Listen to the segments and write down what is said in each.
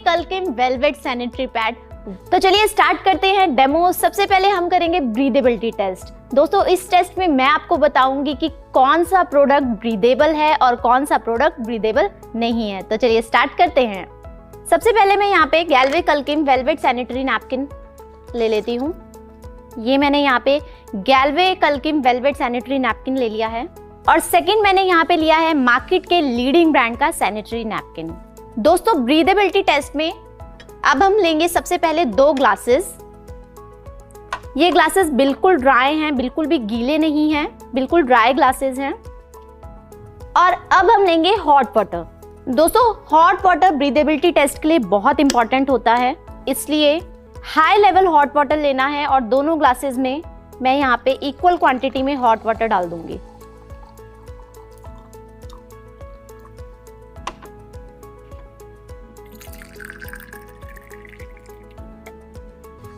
कल्किम velvet sanitary pad. तो चलिए start करते हैं डेमो। सबसे पहले हम करेंगे ब्रीदेबिलिटी टेस्ट। दोस्तों इस टेस्ट में मैं आपको बताऊंगी कि कौन सा प्रोडक्ट ब्रीदेबल है और कौन सा प्रोडक्ट ब्रीदेबल नहीं है। तो चलिए स्टार्ट करते हैं। सबसे पहले मैं यहाँ पे गैल्वे कल्किम वेलवेट सैनिटरी नैपकिन ले लेती हूँ। ये मैंने यहाँ पे गैल्वे कल्किम वेलवेट सैनिटरी नैपकिन ले लिया है। और सेकंड मैंने यहाँ पे लिया है मार्केट के लीडिंग ब्रांड का सैनिटरी नैपकिन। दोस्तों ब्रीदेबिलिटी टेस्ट में अब हम लेंगे सबसे पहले 2 ग्लासेस। ये ग्लासेस बिल्कुल ड्राई हैं, बिल्कुल भी गीले नहीं हैं, बिल्कुल ड्राई ग्लासेस हैं। और अब हम लेंगे हॉट वाटर। दोस्तों हॉट वाटर ब्रीदेबिलिटी टेस्ट के लिए बहुत इंपॉर्टेंट होता है, इसलिए हाई लेवल हॉट वाटर लेना है। और दोनों ग्लासेस में मैं यहाँ पे इक्वल क्वांटिटी में हॉट वाटर डाल दूंगी।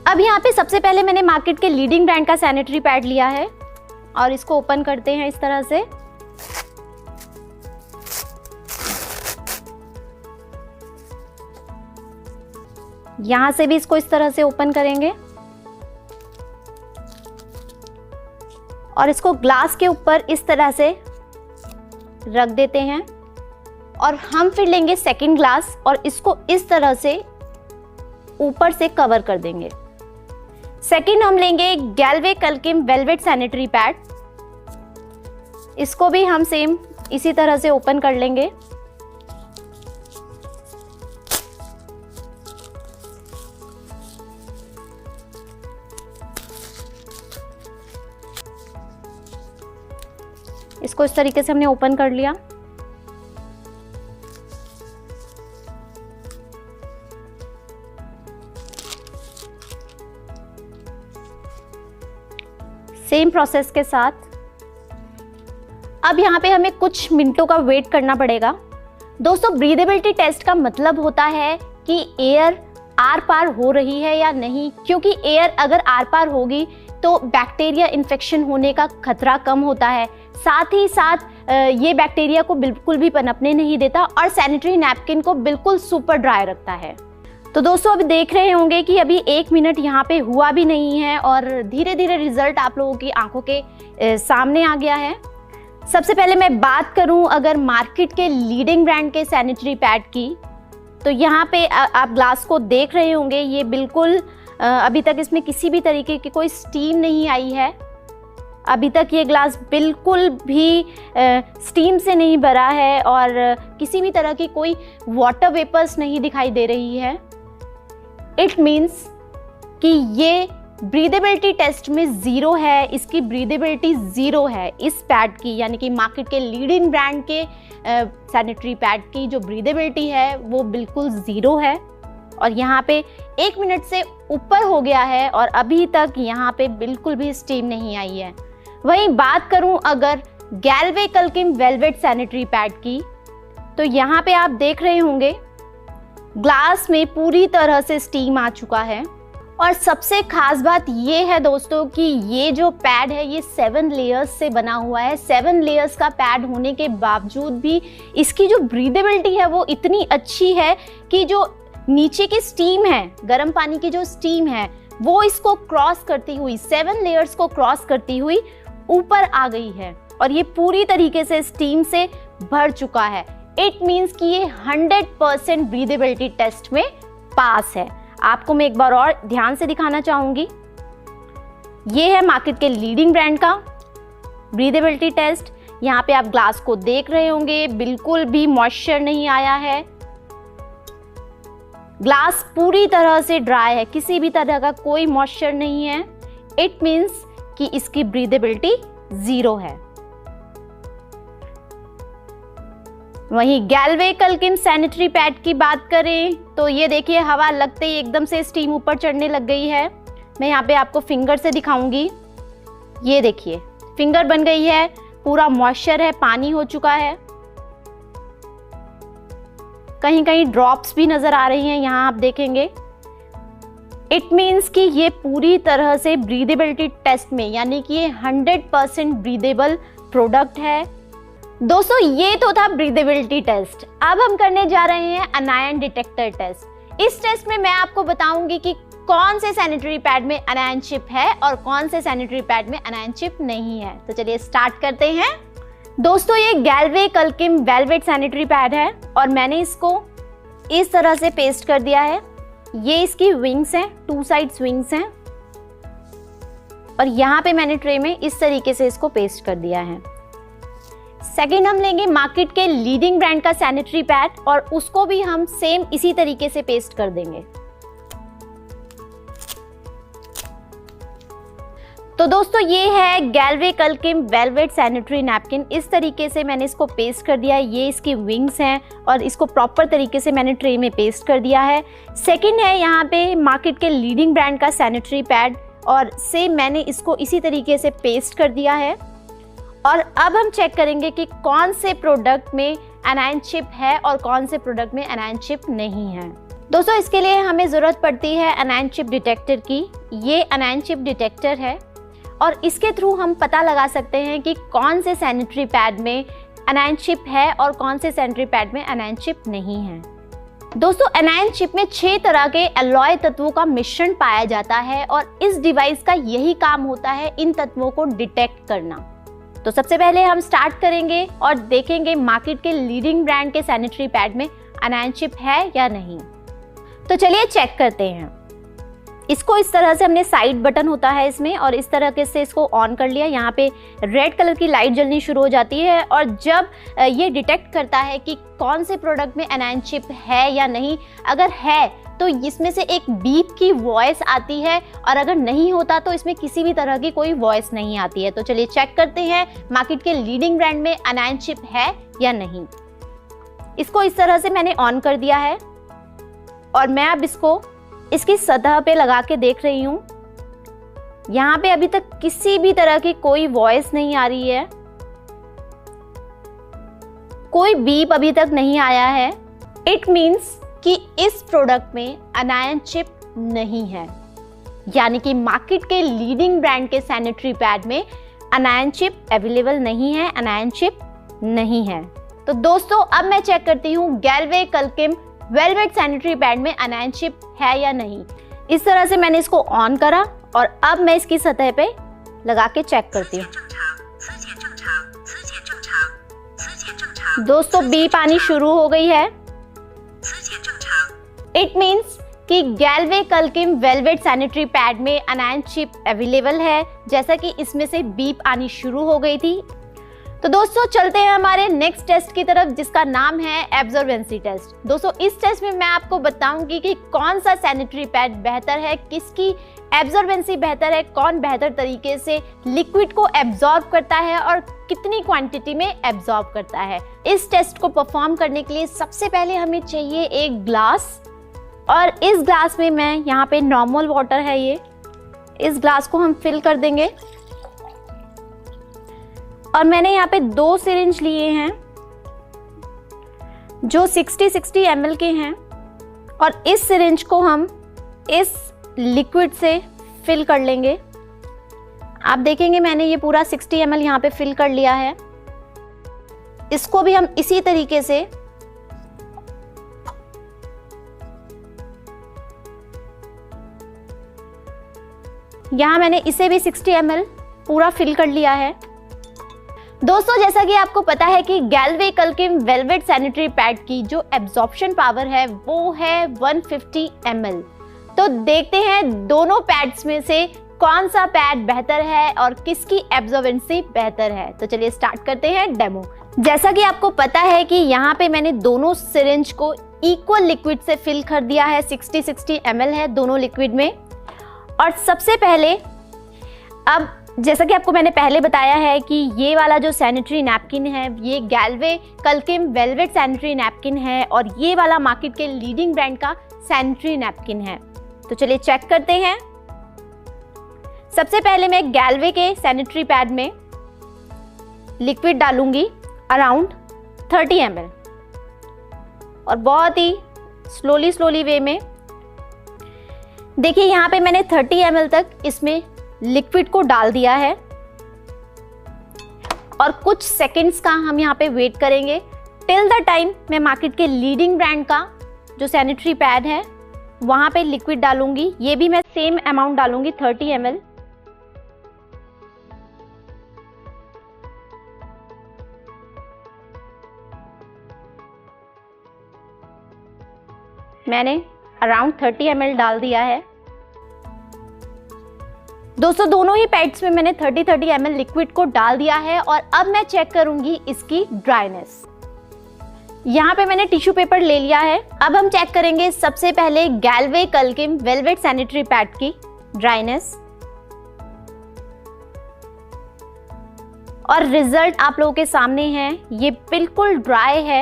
अब यहाँ पे सबसे पहले मैंने मार्केट के लीडिंग ब्रांड का सैनिटरी पैड लिया है और इसको ओपन करते हैं इस तरह से। यहां से भी इसको इस तरह से ओपन करेंगे और इसको ग्लास के ऊपर इस तरह से रख देते हैं। और हम फिर लेंगे सेकंड ग्लास और इसको इस तरह से ऊपर से कवर कर देंगे। सेकंड हम लेंगे गैल्वे कल्किम वेलवेट सैनिटरी पैड। इसको भी हम सेम इसी तरह से ओपन कर लेंगे। इसको इस तरीके से हमने ओपन कर लिया। सेम प्रोसेस के साथ अब यहाँ पे हमें कुछ मिनटों का वेट करना पड़ेगा। दोस्तों ब्रीदेबिलिटी टेस्ट का मतलब होता है कि एयर आर पार हो रही है या नहीं, क्योंकि एयर अगर आर पार होगी तो बैक्टीरिया इन्फेक्शन होने का खतरा कम होता है। साथ ही साथ ये बैक्टीरिया को बिल्कुल भी पनपने नहीं देता और सैनिटरी नैपकिन को बिल्कुल सुपर ड्राई रखता है। तो दोस्तों अभी देख रहे होंगे कि अभी 1 मिनट यहाँ पे हुआ भी नहीं है और धीरे धीरे रिजल्ट आप लोगों की आंखों के सामने आ गया है। सबसे पहले मैं बात करूँ अगर मार्केट के लीडिंग ब्रांड के सैनिटरी पैड की, तो यहाँ पे आप ग्लास को देख रहे होंगे, ये बिल्कुल अभी तक इसमें किसी भी तरीके की कोई स्टीम नहीं आई है। अभी तक ये ग्लास बिल्कुल भी स्टीम से नहीं भरा है और किसी भी तरह की कोई वाटर वेपर्स नहीं दिखाई दे रही है। इट मीन्स कि ये ब्रीदेबिलिटी टेस्ट में 0 है, इसकी ब्रीदेबिलिटी 0 है इस पैड की, यानी कि मार्केट के लीडिंग ब्रांड के सैनिटरी पैड की जो ब्रीदेबिलिटी है वो बिल्कुल 0 है। और यहाँ पे 1 मिनट से ऊपर हो गया है और अभी तक यहाँ पे बिल्कुल भी स्टीम नहीं आई है। वहीं बात करूँ अगर गैल्वे कल्किम वेलवेट सैनिटरी पैड की, तो यहाँ पे आप देख रहे होंगे ग्लास में पूरी तरह से स्टीम आ चुका है। और सबसे खास बात ये है दोस्तों कि ये जो पैड है ये 7 लेयर्स से बना हुआ है। 7 लेयर्स का पैड होने के बावजूद भी इसकी जो ब्रीदेबिलिटी है वो इतनी अच्छी है कि जो नीचे की स्टीम है, गर्म पानी की जो स्टीम है, वो इसको क्रॉस करती हुई 7 लेयर्स को क्रॉस करती हुई ऊपर आ गई है और ये पूरी तरीके से स्टीम से भर चुका है। इट मीन्स कि ये 100% ब्रीदेबिलिटी टेस्ट में पास है। आपको मैं एक बार और ध्यान से दिखाना चाहूंगी। ये है मार्केट के लीडिंग ब्रांड का ब्रीदेबिलिटी टेस्ट। यहाँ पे आप ग्लास को देख रहे होंगे, बिल्कुल भी मॉइस्चर नहीं आया है। ग्लास पूरी तरह से ड्राई है, किसी भी तरह का कोई मॉइस्चर नहीं है। इट मीन्स कि इसकी ब्रीदेबिलिटी 0 है। वहीं गैल्वे कल्किम सैनिटरी पैड की बात करें तो ये देखिए हवा लगते ही एकदम से स्टीम ऊपर चढ़ने लग गई है। मैं यहाँ पे आपको फिंगर से दिखाऊंगी। ये देखिए फिंगर बन गई है, पूरा मॉइस्चर है, पानी हो चुका है। कहीं कहीं ड्रॉप्स भी नजर आ रही हैं, यहाँ आप देखेंगे। इट मीन्स कि ये पूरी तरह से ब्रीदेबिलिटी टेस्ट में, यानी कि ये 100% ब्रीदेबल प्रोडक्ट है। दोस्तों ये तो था ब्रीदेबिलिटी टेस्ट। अब हम करने जा रहे हैं अनायन डिटेक्टर टेस्ट। इस टेस्ट में मैं आपको बताऊंगी कि कौन से सैनिटरी पैड में अनायन चिप है और कौन से सैनिटरी पैड में अनायन चिप नहीं है। तो चलिए स्टार्ट करते हैं। दोस्तों ये गैल्वे कल्किम वेलवेट सैनिटरी पैड है और मैंने इसको इस तरह से पेस्ट कर दिया है। ये इसकी विंग्स हैं, 2 साइड्स विंग्स हैं और यहाँ पे मैंने ट्रे में इस तरीके से इसको पेस्ट कर दिया है। सेकेंड हम लेंगे मार्केट के लीडिंग ब्रांड का सैनिटरी पैड और उसको भी हम सेम इसी तरीके से पेस्ट कर देंगे। तो दोस्तों ये है गैल्वे कल्किम वेलवेट सैनिटरी नैपकिन। इस तरीके से मैंने इसको पेस्ट कर दिया है। ये इसकी विंग्स हैं और इसको प्रॉपर तरीके से मैंने ट्रे में पेस्ट कर दिया है। सेकंड है यहाँ पे मार्केट के लीडिंग ब्रांड का सैनिटरी पैड और सेम मैंने इसको इसी तरीके से पेस्ट कर दिया है। और अब हम चेक करेंगे कि कौन से प्रोडक्ट में अनायन चिप है और कौन से प्रोडक्ट में अनायन चिप नहीं है। दोस्तों इसके लिए हमें ज़रूरत पड़ती है अनायन चिप डिटेक्टर की। ये अनायन चिप डिटेक्टर है और इसके थ्रू हम पता लगा सकते हैं कि कौन से सैनिटरी पैड में अनायन चिप है और कौन से सैनिटरी पैड में अनायन चिप नहीं है। दोस्तों अनायन चिप में 6 तरह के एलॉय तत्वों का मिश्रण पाया जाता है और इस डिवाइस का यही काम होता है इन तत्वों को डिटेक्ट करना। तो सबसे पहले हम स्टार्ट करेंगे और देखेंगे मार्केट के लीडिंग ब्रांड के सैनिटरी पैड में अनायन चिप है या नहीं। तो चलिए चेक करते हैं। इसको इस तरह से हमने साइड बटन होता है इसमें और इस तरह से इसको ऑन कर लिया। यहाँ पे रेड कलर की लाइट जलनी शुरू हो जाती है और जब ये डिटेक्ट करता है कि कौन से प्रोडक्ट में अनायन चिप है या नहीं, अगर है तो इसमें से एक बीप की वॉइस आती है और अगर नहीं होता तो इसमें किसी भी तरह की कोई वॉइस नहीं आती है। तो चलिए चेक करते हैं मार्केट के लीडिंग ब्रांड में अनायन चिप है या नहीं। इसको इस तरह से मैंने ऑन कर दिया है और मैं अब इसको इसकी सतह पे लगा के देख रही हूँ। यहाँ पे अभी तक किसी भी तरह की कोई वॉइस नहीं आ रही है, कोई बीप अभी तक नहीं आया है। इट मीन्स कि इस प्रोडक्ट में अनायन चिप नहीं है, यानी कि मार्केट के लीडिंग ब्रांड के सैनिटरी पैड में अनायन चिप अवेलेबल नहीं है, अनायन चिप नहीं है। तो दोस्तों अब मैं चेक करती हूँ गैल्वे कल्किम वेलवेट सैनिटरी पैड में अनायन चिप है या नहीं। इस तरह से मैंने इसको ऑन करा और अब मैं इसकी सतह पे लगा के चेक करती हूँ। दोस्तों बीप आनी शुरू हो गई है। इट मीन्स कि गैल्वे कल्किम वेलवेट सैनिटरी पैड में अनायन चिप अवेलेबल है, जैसा कि इसमें से बीप आनी शुरू हो गई थी। तो दोस्तों चलते हैं हमारे नेक्स्ट टेस्ट की तरफ जिसका नाम है एब्जॉर्बेंसी टेस्ट। दोस्तों इस टेस्ट में मैं आपको बताऊंगी कि कौन सा सैनिटरी पैड बेहतर है, किसकी एब्जॉर्बेंसी बेहतर है, कौन बेहतर तरीके से लिक्विड को एब्जॉर्ब करता है और कितनी क्वांटिटी में एब्जॉर्ब करता है। इस टेस्ट को परफॉर्म करने के लिए सबसे पहले हमें चाहिए एक ग्लास और इस ग्लास में मैं यहाँ पे नॉर्मल वाटर है ये, इस ग्लास को हम फिल कर देंगे और मैंने यहाँ पे 2 सिरिंज लिए हैं जो 60-60 ml के हैं और इस सिरिंज को हम इस लिक्विड से फिल कर लेंगे। आप देखेंगे मैंने ये पूरा 60 ml यहाँ पे फिल कर लिया है। इसको भी हम इसी तरीके से यहाँ मैंने इसे भी 60 ml पूरा फिल कर लिया है। दोस्तों जैसा कि आपको पता है कि गैल्वे कल्किम वेलवेट सैनिटरी पैड की जो एब्जॉर्प्शन पावर है वो है 150 ml। तो देखते हैं दोनों पैड्स में से कौन सा पैड बेहतर है और किसकी एब्जॉर्बेंसी बेहतर है। तो चलिए स्टार्ट करते हैं डेमो। जैसा कि आपको पता है कि यहाँ पे मैंने दोनों सिरिंज को इक्वल लिक्विड से फिल कर दिया है, 60-60 ml है दोनों लिक्विड में। और सबसे पहले अब जैसा कि आपको मैंने पहले बताया है कि ये वाला जो सैनिटरी नैपकिन है ये गैल्वे कल्किम वेलवेट सैनिटरी नैपकिन है और ये वाला मार्केट के लीडिंग ब्रांड का सैनिटरी नैपकिन है। तो चलिए चेक करते हैं। सबसे पहले मैं गैल्वे के सैनिटरी पैड में लिक्विड डालूंगी अराउंड 30 ml और बहुत ही स्लोली वे में। देखिए यहाँ पे मैंने 30 ml तक इसमें लिक्विड को डाल दिया है और कुछ सेकंड्स का हम यहाँ पे वेट करेंगे टिल द टाइम मैं मार्केट के लीडिंग ब्रांड का जो सैनिटरी पैड है वहां पे लिक्विड डालूंगी। ये भी मैं सेम अमाउंट डालूंगी 30 ml। मैंने अराउंड 30 ml डाल दिया है। दोस्तों दोनों ही पैड्स में मैंने 30 ml लिक्विड को डाल दिया है और अब मैं चेक करूंगी इसकी ड्राइनेस। यहाँ पे मैंने टिश्यू पेपर ले लिया है। अब हम चेक करेंगे सबसे पहले गैल्वे कल्किम वेलवेट सैनिटरी पैड की ड्राइनेस, और रिजल्ट आप लोगों के सामने है। ये बिल्कुल ड्राई है,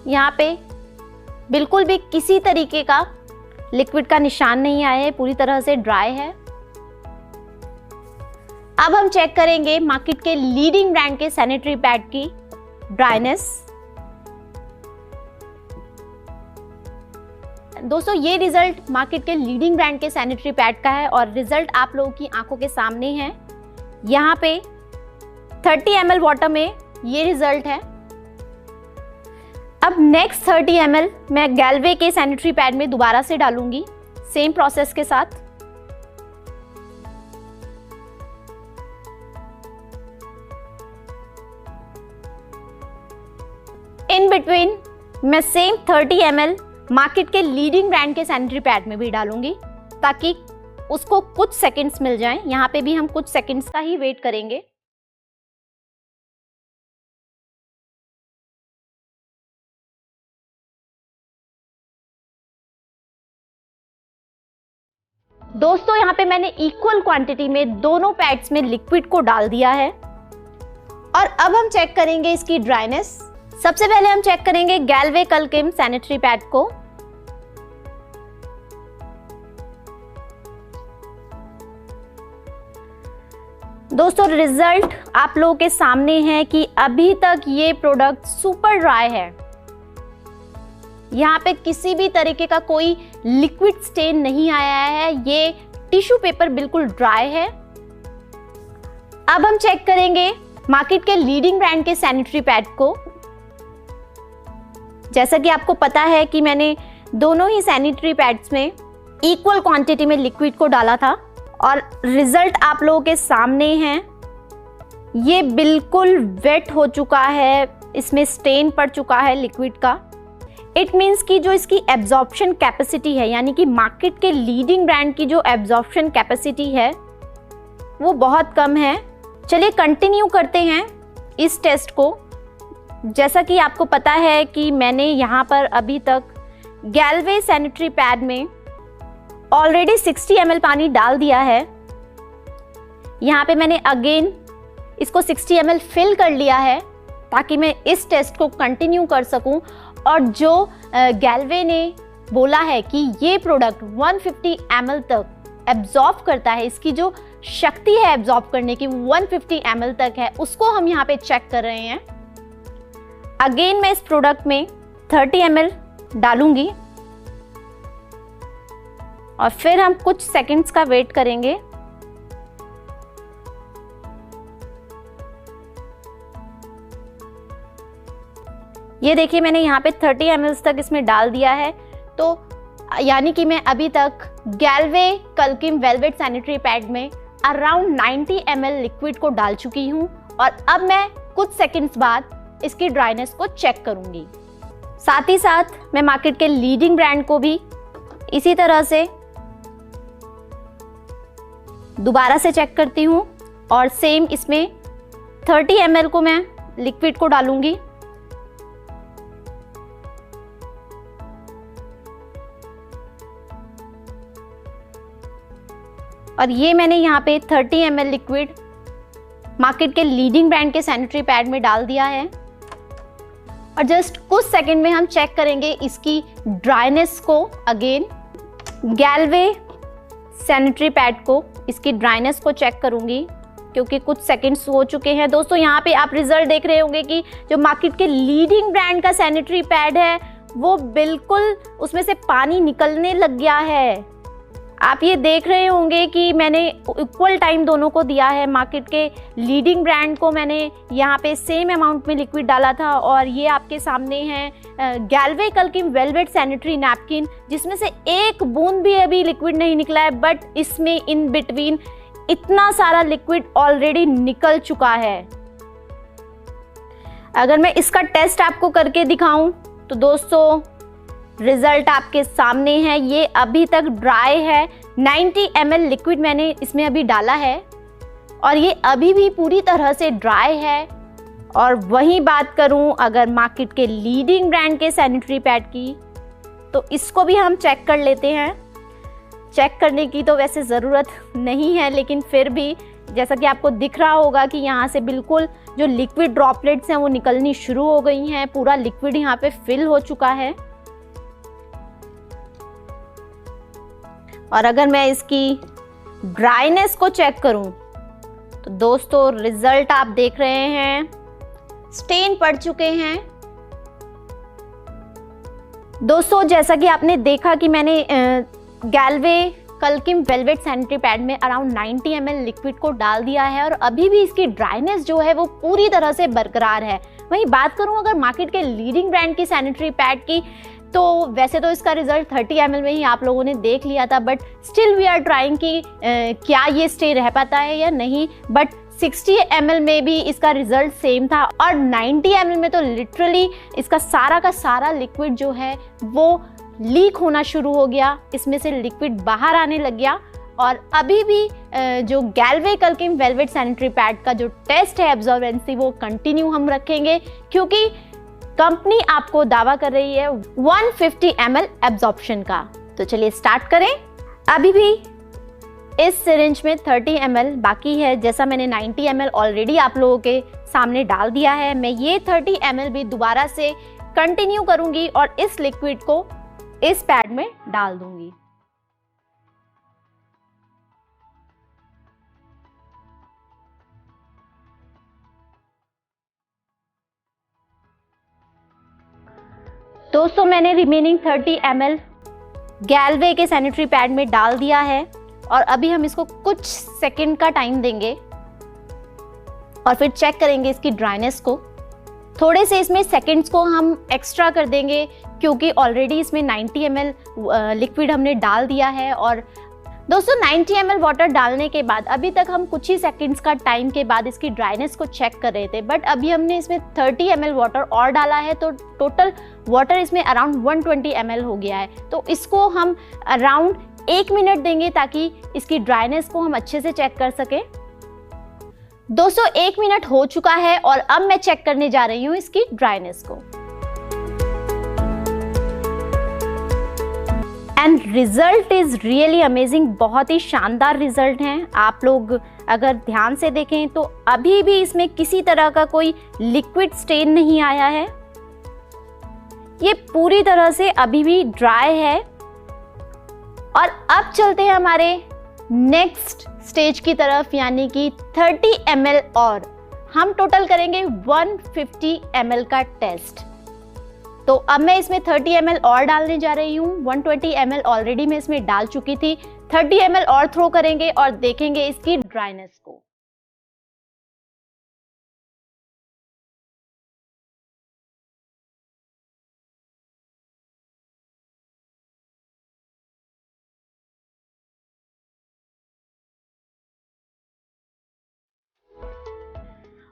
यहाँ पे बिल्कुल भी किसी तरीके का लिक्विड का निशान नहीं आया है, पूरी तरह से ड्राई है। अब हम चेक करेंगे मार्केट के लीडिंग ब्रांड के सैनिटरी पैड की ड्राइनेस। दोस्तों ये रिजल्ट मार्केट के लीडिंग ब्रांड के सैनिटरी पैड का है और रिजल्ट आप लोगों की आंखों के सामने है। यहाँ पे 30 ml वाटर में ये रिजल्ट है। अब नेक्स्ट 30 ml मैं गैल्वे के सैनिटरी पैड में दोबारा से डालूंगी सेम प्रोसेस के साथ। इन बिटवीन मैं सेम 30 ml मार्केट के लीडिंग ब्रांड के सैनिटरी पैड में भी डालूंगी ताकि उसको कुछ सेकंड्स मिल जाएं। यहाँ पे भी हम कुछ सेकंड्स का ही वेट करेंगे। दोस्तों यहाँ पे मैंने इक्वल क्वांटिटी में दोनों पैड्स में लिक्विड को डाल दिया है और अब हम चेक करेंगे इसकी ड्राइनेस। सबसे पहले हम चेक करेंगे गैल्वे कल्किम सैनिटरी पैड को। दोस्तों रिजल्ट आप लोगों के सामने है कि अभी तक ये प्रोडक्ट सुपर ड्राई है। यहाँ पे किसी भी तरीके का कोई लिक्विड स्टेन नहीं आया है। ये टिश्यू पेपर बिल्कुल ड्राई है। अब हम चेक करेंगे मार्केट के लीडिंग ब्रांड के सैनिटरी पैड को। जैसा कि आपको पता है कि मैंने दोनों ही सैनिटरी पैड्स में इक्वल क्वांटिटी में लिक्विड को डाला था और रिजल्ट आप लोगों के सामने है। ये बिल्कुल वेट हो चुका है, इसमें स्टेन पड़ चुका है लिक्विड का। इट मीन्स कि जो इसकी एब्जॉर्प्शन कैपेसिटी है, यानी कि मार्केट के लीडिंग ब्रांड की जो एब्जॉर्प्शन कैपेसिटी है वो बहुत कम है। चलिए कंटिन्यू करते हैं इस टेस्ट को। जैसा कि आपको पता है कि मैंने यहाँ पर अभी तक गैल्वे सैनिटरी पैड में ऑलरेडी 60 ml पानी डाल दिया है। यहाँ पे मैंने अगेन इसको 60 ml फिल कर लिया है ताकि मैं इस टेस्ट को कंटिन्यू कर सकूं। और जो गैल्वे ने बोला है कि ये प्रोडक्ट 150 ml तक एब्जॉर्ब करता है, इसकी जो शक्ति है एब्जॉर्ब करने की 150 ml तक है, उसको हम यहाँ पे चेक कर रहे हैं। अगेन मैं इस प्रोडक्ट में 30 ml डालूंगी और फिर हम कुछ सेकंड्स का वेट करेंगे। ये देखिए मैंने यहाँ पे 30 ml तक इसमें डाल दिया है। तो यानी कि मैं अभी तक गैल्वे कल्किम वेलवेट सैनिटरी पैड में अराउंड 90 ml लिक्विड को डाल चुकी हूँ और अब मैं कुछ सेकंड्स बाद इसकी ड्राइनेस को चेक करूँगी। साथ ही साथ मैं मार्केट के लीडिंग ब्रांड को भी इसी तरह से दोबारा से चेक करती हूँ और सेम इसमें 30 ml को मैं लिक्विड को डालूंगी। और ये मैंने यहाँ पे 30 ml लिक्विड मार्केट के लीडिंग ब्रांड के सैनिटरी पैड में डाल दिया है और जस्ट कुछ सेकंड में हम चेक करेंगे इसकी ड्राइनेस को। अगेन गैल्वे सैनिटरी पैड को, इसकी ड्राइनेस को चेक करूंगी क्योंकि कुछ सेकंड्स हो चुके हैं। दोस्तों यहाँ पे आप रिजल्ट देख रहे होंगे कि जो मार्केट के लीडिंग ब्रांड का सैनिटरी पैड है वो बिल्कुल उसमें से पानी निकलने लग गया है। आप ये देख रहे होंगे कि मैंने इक्वल टाइम दोनों को दिया है। मार्केट के लीडिंग ब्रांड को मैंने यहाँ पे सेम अमाउंट में लिक्विड डाला था, और ये आपके सामने है गैल्वे कल्किम वेलवेट सैनिटरी नैपकिन, जिसमें से एक बूंद भी अभी लिक्विड नहीं निकला है, बट इसमें इन बिटवीन इतना सारा लिक्विड ऑलरेडी निकल चुका है। अगर मैं इसका टेस्ट आपको करके दिखाऊं तो दोस्तों रिजल्ट आपके सामने है। ये अभी तक ड्राई है। 90 ml लिक्विड मैंने इसमें अभी डाला है और ये अभी भी पूरी तरह से ड्राई है। और वहीं बात करूं अगर मार्केट के लीडिंग ब्रांड के सैनिटरी पैड की, तो इसको भी हम चेक कर लेते हैं। चेक करने की तो वैसे ज़रूरत नहीं है, लेकिन फिर भी जैसा कि आपको दिख रहा होगा कि यहाँ से बिल्कुल जो लिक्विड ड्रॉपलेट्स हैं वो निकलनी शुरू हो गई हैं। पूरा लिक्विड यहाँ पे फिल हो चुका है। और अगर मैं इसकी ड्राइनेस को चेक करूं तो दोस्तों रिजल्ट आप देख रहे हैं, स्टेन पड़ चुके हैं। दोस्तों जैसा कि आपने देखा कि मैंने गैल्वे कल्किम वेलवेट सैनिटरी पैड में अराउंड 90 ml लिक्विड को डाल दिया है और अभी भी इसकी ड्राइनेस जो है वो पूरी तरह से बरकरार है। वहीं बात करूं अगर मार्केट के लीडिंग ब्रांड की सैनिटरी पैड की, तो वैसे तो इसका रिजल्ट 30 ml में ही आप लोगों ने देख लिया था, but still we are trying कि क्या ये स्टे रह पाता है या नहीं। बट 60 ml में भी इसका रिजल्ट सेम था और 90 ml में तो लिटरली इसका सारा का सारा लिक्विड जो है वो लीक होना शुरू हो गया, इसमें से लिक्विड बाहर आने लग गया। और अभी भी जो गैल्वे कल्किम वेलवेट सैनिटरी पैड का जो टेस्ट है एब्जॉर्बेंसी वो कंटिन्यू हम रखेंगे, क्योंकि कंपनी आपको दावा कर रही है 150 ml एब्जॉर्प्शन का। तो चलिए स्टार्ट करें। अभी भी इस सिरिंज में 30 ml बाकी है। जैसा मैंने 90 ml ऑलरेडी आप लोगों के सामने डाल दिया है, मैं ये 30 ml भी दोबारा से कंटिन्यू करूंगी और इस लिक्विड को इस पैड में डाल दूंगी। दोस्तों मैंने रिमेनिंग 30 ml गैल्वे के सैनिटरी पैड में डाल दिया है और अभी हम इसको कुछ सेकंड का टाइम देंगे और फिर चेक करेंगे इसकी ड्राइनेस को। थोड़े से इसमें सेकंड्स को हम एक्स्ट्रा कर देंगे, क्योंकि ऑलरेडी इसमें 90 ml लिक्विड हमने डाल दिया है। और दोस्तों 90 ml वाटर डालने के बाद अभी तक हम कुछ ही सेकंड्स का टाइम के बाद इसकी ड्राइनेस को चेक कर रहे थे, बट अभी हमने इसमें 30 ml वाटर और डाला है, तो टोटल वाटर इसमें अराउंड 120 ml हो गया है। तो इसको हम अराउंड 1 मिनट देंगे ताकि इसकी ड्राइनेस को हम अच्छे से चेक कर सकें। दोस्तों 1 मिनट हो चुका है और अब मैं चेक करने जा रही हूँ इसकी ड्राइनेस को। And result is really amazing, बहुत ही शानदार रिजल्ट हैं। आप लोग अगर ध्यान से देखें तो अभी भी इसमें किसी तरह का कोई लिक्विड स्टेन नहीं आया है। ये पूरी तरह से अभी भी ड्राई है। और अब चलते हैं हमारे नेक्स्ट स्टेज की तरफ, यानी कि 30 ml और हम टोटल करेंगे 150 ml का टेस्ट। तो अब मैं इसमें 30 ml और डालने जा रही हूँ। 120 ml ऑलरेडी मैं इसमें डाल चुकी थी। 30 ml और थ्रो करेंगे और देखेंगे इसकी ड्राइनेस को।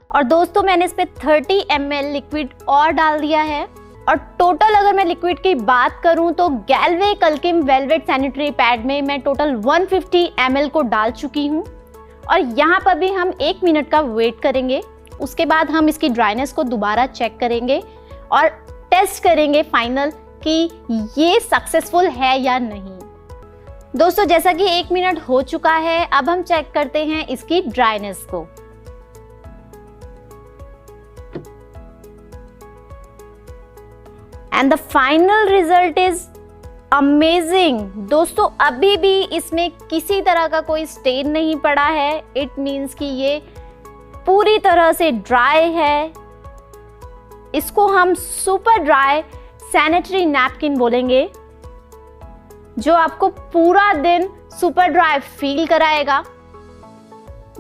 और दोस्तों मैंने इस पे 30 ml लिक्विड और डाल दिया है और टोटल अगर मैं लिक्विड की बात करूं तो गैल्वे कल्किम वेलवेट सैनिटरी पैड में मैं टोटल 150 ml को डाल चुकी हूं। और यहाँ पर भी हम 1 मिनट का वेट करेंगे। उसके बाद हम इसकी ड्राइनेस को दोबारा चेक करेंगे और टेस्ट करेंगे फाइनल कि ये सक्सेसफुल है या नहीं। दोस्तों जैसा कि 1 मिनट हो चुका है, अब हम चेक करते हैं इसकी ड्राइनेस को। And the final result is amazing. दोस्तों अभी भी इसमें किसी तरह का कोई स्टेन नहीं पड़ा है। इट मीन्स कि ये पूरी तरह से ड्राई है। इसको हम सुपर ड्राई सैनिटरी नैपकिन बोलेंगे। जो आपको पूरा दिन सुपर ड्राई फील कराएगा।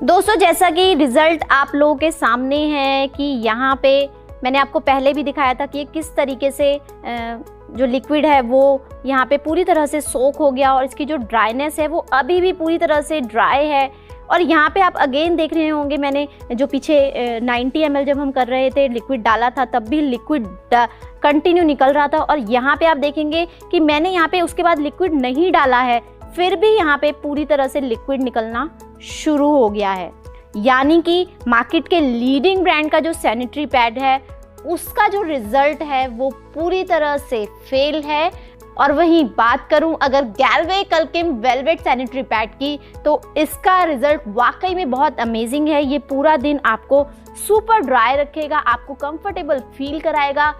दोस्तों, जैसा कि रिजल्ट आप लोगों के सामने है कि यहाँ पे मैंने आपको पहले भी दिखाया था कि ये किस तरीके से जो लिक्विड है वो यहाँ पे पूरी तरह से सोक हो गया और इसकी जो ड्राइनेस है वो अभी भी पूरी तरह से ड्राई है। और यहाँ पे आप अगेन देख रहे होंगे, मैंने जो पीछे 90 ml जब हम कर रहे थे लिक्विड डाला था तब भी लिक्विड कंटिन्यू निकल रहा था, और यहाँ पे आप देखेंगे कि मैंने यहाँ पे उसके बाद लिक्विड नहीं डाला है, फिर भी यहाँ पे पूरी तरह से लिक्विड निकलना शुरू हो गया है। यानी कि मार्केट के लीडिंग ब्रांड का जो सैनिटरी पैड है उसका जो रिजल्ट है वो पूरी तरह से फेल है। और वहीं बात करूं अगर गैल्वे कल्किम वेलवेट सैनिटरी पैड की, तो इसका रिजल्ट वाकई में बहुत अमेजिंग है। ये पूरा दिन आपको सुपर ड्राई रखेगा, आपको कंफर्टेबल फील कराएगा।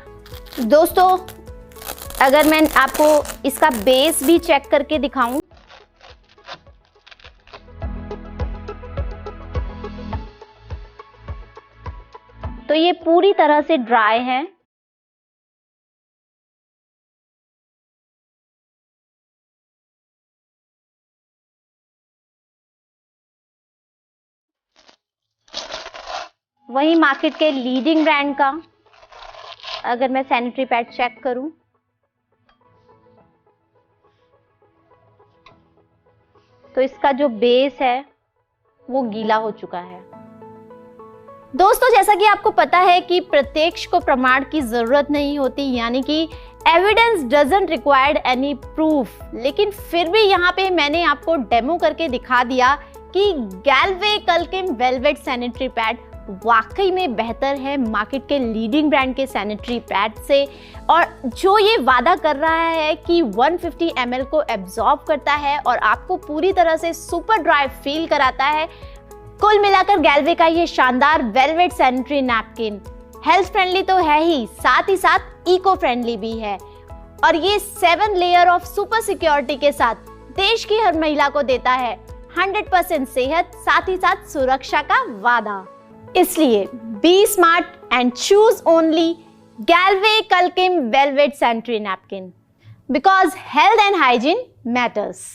दोस्तों, अगर मैं आपको इसका बेस भी चेक करके दिखाऊं, तो ये पूरी तरह से ड्राई है। वहीं मार्केट के लीडिंग ब्रांड का अगर मैं सैनिटरी पैड चेक करूं, तो इसका जो बेस है वो गीला हो चुका है। दोस्तों, जैसा कि आपको पता है कि प्रत्यक्ष को प्रमाण की जरूरत नहीं होती, यानी कि evidence doesn't required any proof, लेकिन फिर भी यहाँ पे मैंने आपको डेमो करके दिखा दिया कि गैल्वे कल्किम वेलवेट सैनिटरी पैड वाकई में बेहतर है मार्केट के लीडिंग ब्रांड के सैनिटरी पैड से। और जो ये वादा कर रहा है कि 150 ml को एब्जॉर्ब करता है और आपको पूरी तरह से सुपर ड्राई फील कराता है, कुल मिलाकर गैल्वे का ये शानदार velvet sanitary napkin health friendly तो है ही, साथ साथ इको फ्रेंडली भी है। और ये 7 लेयर ऑफ सुपर सिक्योरिटी के साथ देश की हर महिला को देता है 100% सेहत, साथ ही साथ सुरक्षा का वादा। इसलिए be smart and choose only गैल्वे कल्किम velvet sanitary napkin, because health and hygiene matters.